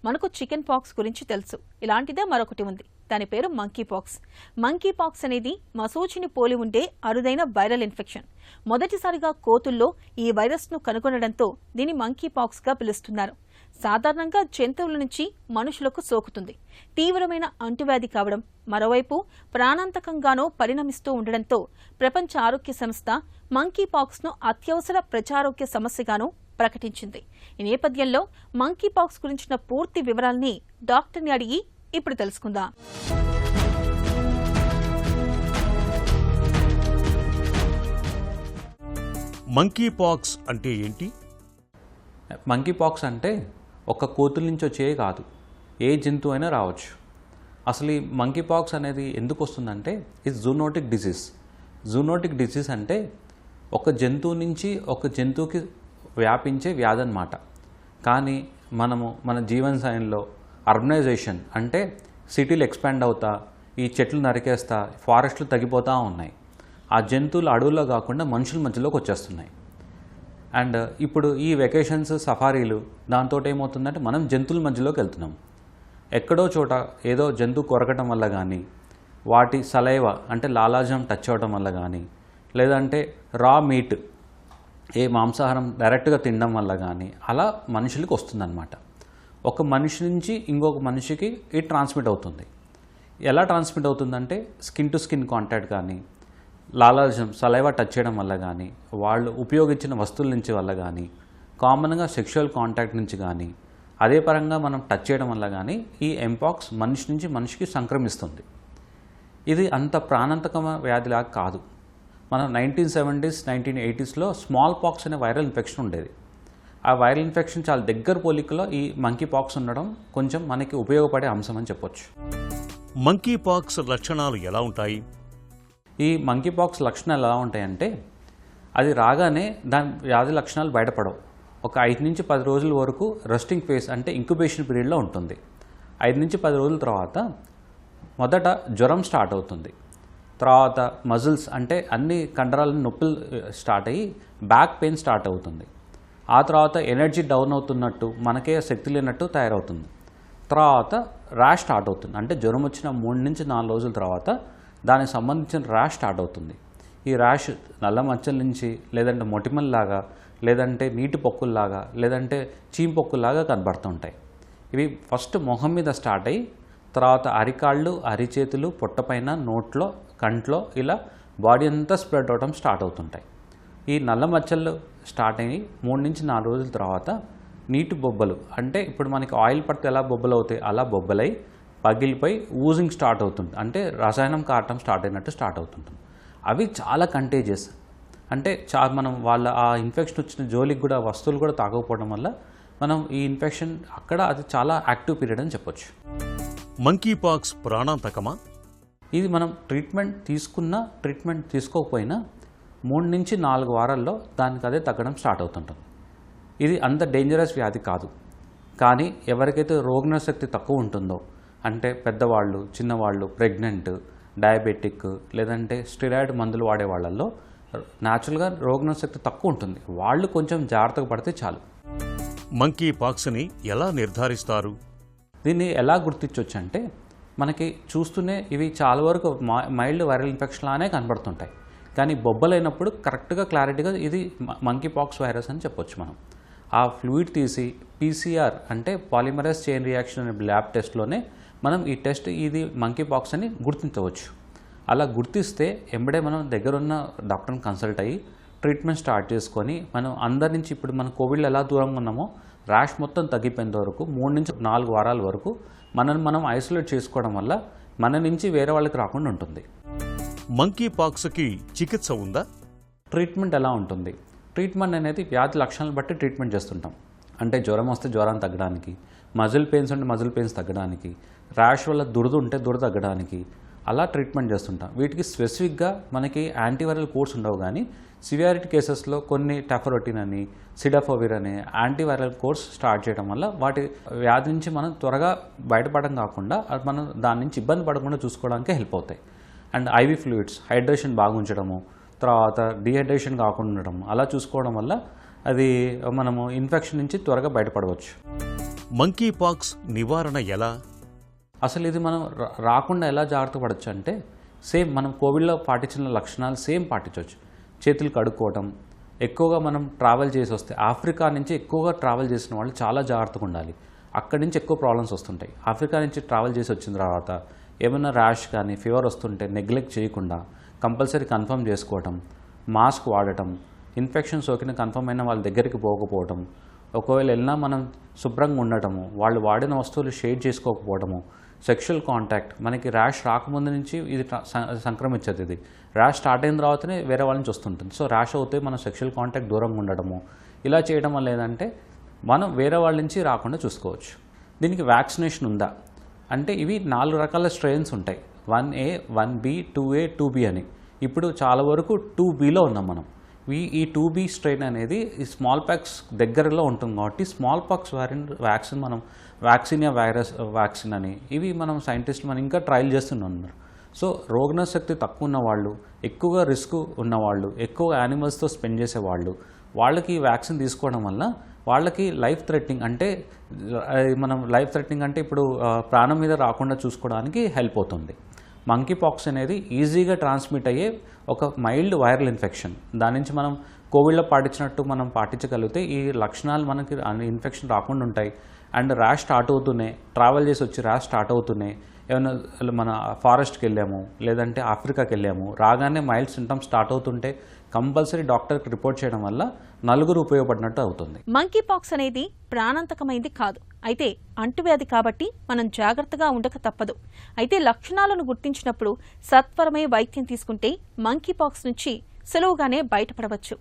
మనకు chicken pox గురించి తెలుసు. ఇలాంటిదే మరొకటి ఉంది. దాని పేరు మంకీ పాక్స్. మంకీ పాక్స్ అనేది మసూచిని పోలి ఉండే అరుదైన వైరల్ ఇన్ఫెక్షన్. మొదటిసారిగా కోతుల్లో ఈ వైరస్ను కనుగొనడంతో దీని మంకీ పాక్స్గా పిలుస్తున్నారు. సాధారణంగా జంతువుల నుంచి మనుషులకు సోకుతుంది. తీవ్రమైన అంటువ్యాధి కావడం, మరోవైపు ప్రాణాంతకంగానూ పరిణమిస్తూ ఉండడంతో ప్రపంచ ఆరోగ్య సంస్థ మంకీ పాక్స్ను అత్యవసర ప్రజారోగ్య సమస్యగాను ప్రకటించింది. ఈ నేపథ్యంలో మంకీ పాక్స్ గురించిన పూర్తి వివరాల్ని డాక్టర్ని అడిగి ఇప్పుడు తెలుసుకుందాం. మంకీ పాక్స్ అంటే ఏంటి? మంకీ పాక్స్ అంటే ఒక కోతుల నుంచి వచ్చేవి కాదు, ఏ జంతువు అయినా రావచ్చు. అసలు ఈ మంకీ పాక్స్ అనేది ఎందుకు వస్తుందంటే ఇది జూనోటిక్ డిసీజ్. జూనోటిక్ డిసీజ్ అంటే ఒక జంతువు నుంచి ఒక జంతువుకి వ్యాపించే వ్యాధి అన్నమాట. కానీ మనము మన జీవన శైలిలో అర్బనైజేషన్ అంటే సిటీలు ఎక్స్పాండ్ అవుతా, ఈ చెట్లు నరికేస్తా, ఫారెస్ట్లు తగ్గిపోతూ ఉన్నాయి. ఆ జంతువులు అడవుల్లో కాకుండా మనుషుల మధ్యలోకి వచ్చేస్తున్నాయి. అండ్ ఇప్పుడు ఈ వెకేషన్స్, సఫారీలు దాంతో ఏమవుతుందంటే మనం జంతువుల మధ్యలోకి వెళ్తున్నాం. ఎక్కడో చోట ఏదో జంతువు కొరకటం వల్ల కానీ, వాటి సలైవ అంటే లాలాజం టచ్ అవ్వడం వల్ల కానీ, లేదంటే రా మీట్ ఏ మాంసాహారం డైరెక్ట్గా తినడం వల్ల కానీ అలా మనుషులకి వస్తుందన్నమాట. ఒక మనిషి నుంచి ఇంకొక మనిషికి ఇది ట్రాన్స్మిట్ అవుతుంది. ఎలా ట్రాన్స్మిట్ అవుతుందంటే స్కిన్ టు స్కిన్ కాంటాక్ట్ కానీ, లాలాజం సలైవ టచ్ చేయడం వల్ల కానీ, వాళ్ళు ఉపయోగించిన వస్తువుల నుంచి వల్ల కానీ, కామన్గా సెక్షువల్ కాంటాక్ట్ నుంచి కానీ, అదే పరంగా మనం టచ్ చేయడం వల్ల కానీ ఈ ఎంపాక్స్ మనిషి నుంచి మనిషికి సంక్రమిస్తుంది. ఇది అంత ప్రాణాంతకమైన వ్యాధిలాగా కాదు. మనం 1970s 1980sలో స్మాల్ పాక్స్ అనే వైరల్ ఇన్ఫెక్షన్ ఉండేది. ఆ వైరల్ ఇన్ఫెక్షన్ చాలా దగ్గర పోలికలో ఈ మంకీ పాక్స్ ఉండడం కొంచెం మనకి ఉపయోగపడే అంశం అని చెప్పొచ్చు. మంకీ పాక్స్ లక్షణాలు ఎలా ఉంటాయి? ఈ మంకీ పాక్స్ లక్షణాలు ఎలా ఉంటాయంటే అది రాగానే దాని వ్యాధి లక్షణాలు బయటపడవు. ఒక 5 నుంచి 10 రోజుల వరకు రెస్టింగ్ ఫేజ్ అంటే ఇంక్యుబేషన్ పీరియడ్లో ఉంటుంది. 5 నుంచి 10 రోజుల తర్వాత మొదట జ్వరం స్టార్ట్ అవుతుంది. తర్వాత మజిల్స్ అంటే అన్ని కండరాల నొప్పులు స్టార్ట్ అయ్యి బ్యాక్ పెయిన్ స్టార్ట్ అవుతుంది. ఆ తర్వాత ఎనర్జీ డౌన్ అవుతున్నట్టు, మనకే శక్తి లేనట్టు తయారవుతుంది. తర్వాత ర్యాష్ స్టార్ట్ అవుతుంది. అంటే జ్వరం వచ్చిన 3 నుంచి 4 రోజుల తర్వాత దానికి సంబంధించిన ర్యాష్ స్టార్ట్ అవుతుంది. ఈ ర్యాష్ నల్ల మచ్చల నుంచి, లేదంటే మొటిమల్లాగా, లేదంటే నీటి పొక్కుల్లాగా, లేదంటే చీమ్ పొక్కుల్లాగా కనబడుతుంటాయి. ఇవి ఫస్ట్ మొహం మీద స్టార్ట్ అయ్యి తర్వాత అరికాళ్ళు, అరిచేతులు, పొట్టపైన, నోట్లో, కంట్లో ఇలా బాడీ అంతా స్ప్రెడ్ అవడం స్టార్ట్ అవుతుంటాయి. ఈ నల్ల మచ్చలు స్టార్ట్ అయ్యి 3 నుంచి 4 రోజుల తర్వాత నీటి బొబ్బలు అంటే ఇప్పుడు మనకి ఆయిల్ పడితే ఎలా బొబ్బలు అవుతాయి అలా బొబ్బలై పగిలిపోయి ఊజింగ్ స్టార్ట్ అవుతుంది. అంటే రసాయనం కారటం స్టార్ట్ అయినట్టు స్టార్ట్ అవుతుంటుంది. అవి చాలా కంటేజియస్. అంటే మనం వాళ్ళ ఆ ఇన్ఫెక్షన్ వచ్చిన జోలికి కూడా వస్తువులు కూడా తాగకపోవడం వల్ల మనం ఈ ఇన్ఫెక్షన్ అక్కడ అది చాలా యాక్టివ్ పీరియడ్ అని చెప్పొచ్చు. మంకీ పాక్స్ ప్రాణాంతకమా? ఇది మనం ట్రీట్మెంట్ తీసుకున్నా, ట్రీట్మెంట్ తీసుకోకపోయినా 3 నుంచి 4 వారాల్లో దానికి అదే తగ్గడం స్టార్ట్ అవుతుంటుంది. ఇది అంత డేంజరస్ వ్యాధి కాదు. కానీ ఎవరికైతే రోగనిరోధక తక్కువ ఉంటుందో అంటే పెద్దవాళ్ళు, చిన్నవాళ్ళు, ప్రెగ్నెంట్, డయాబెటిక్, లేదంటే స్టెరాయిడ్ మందులు వాడే వాళ్ళల్లో న్యాచురల్గా రోగనిరోధక తక్కువ ఉంటుంది. వాళ్ళు కొంచెం జాగ్రత్తగా పడితే చాలు. మంకీ పాక్స్ని ఎలా నిర్ధారిస్తారు? దీన్ని ఎలా గుర్తించవచ్చు అంటే మనకి చూస్తూనే ఇవి చాలా వరకు మైల్డ్ వైరల్ ఇన్ఫెక్షన్ లానే కనబడుతుంటాయి. కానీ బొబ్బలైనప్పుడు కరెక్ట్గా క్లారిటీగా ఇది మంకీ పాక్స్ వైరస్ అని చెప్పొచ్చు. మనం ఆ ఫ్లూయిడ్ తీసి PCR అంటే పాలిమరైజ్ చైన్ రియాక్షన్ అనే ల్యాబ్ టెస్ట్లోనే మనం ఈ టెస్ట్ ఇది మంకీ పాక్స్ అని గుర్తించవచ్చు. అలా గుర్తిస్తే ఎంబడే మనం దగ్గరున్న డాక్టర్ని కన్సల్ట్ అయ్యి ట్రీట్మెంట్ స్టార్ట్ చేసుకొని మనం అందరి నుంచి ఇప్పుడు మనం కోవిడ్లో ఎలా దూరంగా ఉన్నామో ర్యాష్ మొత్తం తగ్గిపోయేంత వరకు 3 నుంచి 4 వారాల వరకు మనం ఐసోలేట్ చేసుకోవడం వల్ల మన నుంచి వేరే వాళ్ళకి రాకుండా ఉంటుంది. మంకీ పాక్స్కి చికిత్స ఉందా? ట్రీట్మెంట్ ఎలా ఉంటుంది? ట్రీట్మెంట్ అనేది వ్యాధి లక్షణాలను బట్టి ట్రీట్మెంట్ చేస్తుంటాం. అంటే జ్వరం వస్తే జ్వరాన్ని తగ్గడానికి, మజిల్ పెయిన్స్ ఉంటే మజిల్ పెయిన్స్ తగ్గడానికి, ర్యాష్ వల్ల దురద ఉంటే దురద తగ్గడానికి అలా ట్రీట్మెంట్ చేస్తుంటాం. వీటికి స్పెసిఫిక్గా మనకి యాంటీవైరల్ కోర్స్ ఉండవు. కానీ సివియారిటీ కేసెస్లో కొన్ని టెఫరోటిన్ అని, సిడాఫోవిర్ అనే యాంటీవైరల్ కోర్స్ స్టార్ట్ చేయడం వల్ల వాటి వ్యాధి నుంచి మనం త్వరగా బయటపడడం కాకుండా మనం దాని నుంచి ఇబ్బంది పడకుండా చూసుకోవడానికి హెల్ప్ అవుతాయి. అండ్ IV ఫ్లూయిడ్స్ హైడ్రేషన్ బాగా ఉంచడము, తర్వాత డీహైడ్రేషన్ కాకుండా ఉండడం అలా చూసుకోవడం వల్ల అది మనము ఇన్ఫెక్షన్ నుంచి త్వరగా బయటపడవచ్చు. మంకీ పాక్స్ నివారణ ఎలా? అసలు ఇది మనం రాకుండా ఎలా జాగ్రత్త పడవచ్చు అంటే సేమ్ మనం కోవిడ్లో పాటించిన లక్షణాలు సేమ్ పాటించవచ్చు. చేతులు కడుక్కోవడం, ఎక్కువగా మనం ట్రావెల్ చేసి వస్తే ఆఫ్రికా నుంచి ఎక్కువగా ట్రావెల్ చేసిన వాళ్ళు చాలా జాగ్రత్తగా ఉండాలి. అక్కడి నుంచి ఎక్కువ ప్రాబ్లమ్స్ వస్తుంటాయి. ఆఫ్రికా నుంచి ట్రావెల్ చేసి వచ్చిన తర్వాత ఏమైనా ర్యాష్ కానీ ఫీవర్ వస్తుంటే నెగ్లెక్ట్ చేయకుండా కంపల్సరీ కన్ఫర్మ్ చేసుకోవటం, మాస్క్ వాడటం, ఇన్ఫెక్షన్ సోకిన కన్ఫర్మ్ అయిన వాళ్ళ దగ్గరికి పోకపోవటం, ఒకవేళ వెళ్ళినా మనం శుభ్రంగా ఉండటము, వాళ్ళు వాడిన వస్తువులు షేర్ చేసుకోకపోవడము, సెక్షువల్ కాంటాక్ట్, మనకి ర్యాష్ రాకముందు నుంచి ఇది సంక్రమించదు. ఇది ర్యాష్ స్టార్ట్ అయిన తర్వాతనే వేరే వాళ్ళ నుంచి వస్తుంటుంది. సో ర్యాష్ అవుతే మనం సెక్షువల్ కాంటాక్ట్ దూరంగా ఉండడము, ఇలా చేయడం వల్ల ఏంటంటే మనం వేరే వాళ్ళ నుంచి రాకుండా చూసుకోవచ్చు. దీనికి వ్యాక్సినేషన్ ఉందా అంటే ఇవి 4 రకాల స్ట్రెయిన్స్ ఉంటాయి. 1A, 1B, 2A, 2B అని. ఇప్పుడు చాలా వరకు 2Bలో ఉన్నాం మనం. ఈ 2B స్ట్రెయిన్ అనేది ఈ స్మాల్ పాక్స్ దగ్గరలో ఉంటుంది కాబట్టి స్మాల్ పాక్స్ వ్యాక్సిన్ మనం వ్యాక్సినియా వైరస్ వ్యాక్సిన్ అని ఇవి మనం సైంటిస్టులు మనం ఇంకా ట్రయల్ చేస్తున్నారు. సో రోగనిరోధక తక్కువ ఉన్నవాళ్ళు, ఎక్కువగా రిస్క్ ఉన్నవాళ్ళు, ఎక్కువ యానిమల్స్తో స్పెండ్ చేసేవాళ్ళు, వాళ్ళకి ఈ వ్యాక్సిన్ తీసుకోవడం వల్ల వాళ్ళకి లైఫ్ థ్రెటనింగ్ అంటే మనం లైఫ్ థ్రెటనింగ్ అంటే ఇప్పుడు ప్రాణం మీద రాకుండా చూసుకోవడానికి హెల్ప్ అవుతుంది. మంకీ పాక్స్ అనేది ఈజీగా ట్రాన్స్మిట్ అయ్యే ఒక మైల్డ్ వైరల్ ఇన్ఫెక్షన్. దాని నుంచి మనం కోవిడ్లో పాటించినట్టు మనం పాటించగలిగితే ఈ లక్షణాలు మనకి ఇన్ఫెక్షన్ రాకుండా ఉంటాయి. అండ్ ర్యాష్ స్టార్ట్ అవుతున్నాయి, ట్రావెల్ చేసి వచ్చి ర్యాష్ స్టార్ట్ అవుతున్నాయి, ఏమైనా మన ఫారెస్ట్కి వెళ్ళాము లేదంటే ఆఫ్రికాకి వెళ్ళాము, రాగానే మైల్డ్ సింటమ్స్ స్టార్ట్ అవుతుంటే కంపల్సరీ డాక్టర్కి రిపోర్ట్ చేయడం వల్ల నలుగురు ఉపయోగపడినట్టు అవుతుంది. మంకీ పాక్స్ అనేది ప్రాణాంతకమైంది కాదు, అయితే అంటువ్యాధి కాబట్టి మనం జాగ్రత్తగా ఉండక తప్పదు. అయితే లక్షణాలను గుర్తించినప్పుడు సత్వరమే వైద్యం తీసుకుంటే మంకీ పాక్స్ నుంచి సులువుగానే బయటపడవచ్చు.